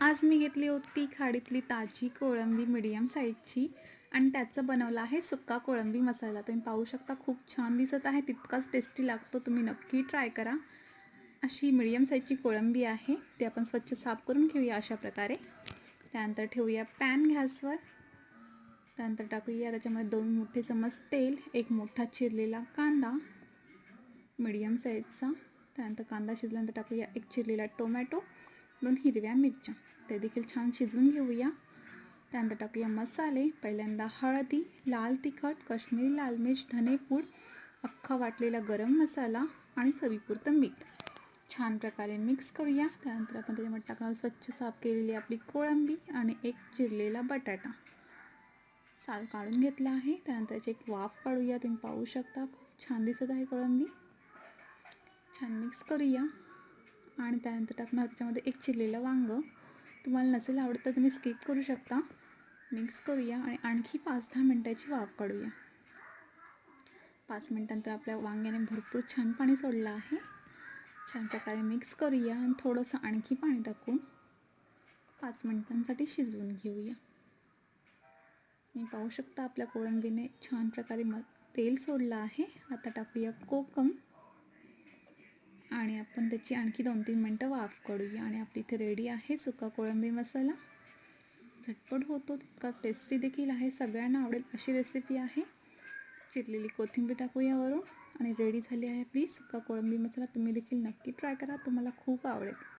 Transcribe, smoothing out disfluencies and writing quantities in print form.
आज मी घेतली होती खाडीतली ताजी कोळंबी मीडियम साईजची आणि त्याचं बनवलं आहे सुक्का कोळंबी मसाला. तुम्ही पाहू शकता खूप छान दिसत आहे, तितकाच टेस्टी लागतो. तुम्ही नक्की ट्राय करा. अशी मीडियम साईजची कोळंबी आहे, ती आपण स्वच्छ साफ करून घेऊया अशा प्रकारे. त्यानंतर ठेवूया पॅन गॅसवर. त्यानंतर टाकूया त्याच्यामध्ये 2 मोठे चमच तेल, 1 मोठा चिरलेला कांदा मीडियम साईजचा. त्यानंतर कांदा शिजल्यानंतर टाकूया 1 चिरलेला टोमॅटो, 2 हिरव्या मिरच्या, ते देखील छान शिजवून घेऊया. त्यानंतर टाकूया मसाले. पहिल्यांदा हळदी, लाल तिखट, काश्मीरी लाल मिर्च, धनेपूड, अख्खा वाटलेला गरम मसाला आणि चवीपुरतं मीठ. छान प्रकारे मिक्स करूया. त्यानंतर आपण त्याच्यामध्ये टाकणार स्वच्छ साफ केलेली आपली कोळंबी आणि 1 चिरलेला बटाटा साल काढून घेतला आहे. त्यानंतर त्याची एक वाफ काढूया. तुम्ही पाहू शकता खूप छान दिसत आहे कोळंबी. छान मिक्स करूया आणि त्यानंतर टाकणार त्याच्यामध्ये 1 चिरलेलं वांगं. तुम्हाला नसेल आवडत तर तुम्ही स्किप करू शकता. मिक्स करूया आणि आणखी 5-10 मिनटाची वाफ काढूया. 5 मिनटानंतर आपल्या वांग्याने भरपूर छान पाणी सोडलं आहे. छान प्रकारे मिक्स करूया आणि थोडंसं आणखी पाणी टाकून 5 मिनिटांसाठी शिजवून घेऊया. तुम्ही पाहू शकता आपल्या कोळंबीने छान प्रकारे तेल सोडलं आहे. आता टाकूया कोकम आणि आपण त्याची आणखी 2-3 मिनटं वाफ काढूया आणि आपली इथे रेडी आहे सुका कोळंबी मसाला. झटपट होतो, तितका टेस्टी देखील आहे. सगळ्यांना आवडेल अशी रेसिपी आहे. चिरलेली कोथिंबीर टाकूया वरून आणि रेडी झाली आहे आपली सुका कोळंबी मसाला. तुम्ही देखील नक्की ट्राय करा, तुम्हाला खूप आवडेल.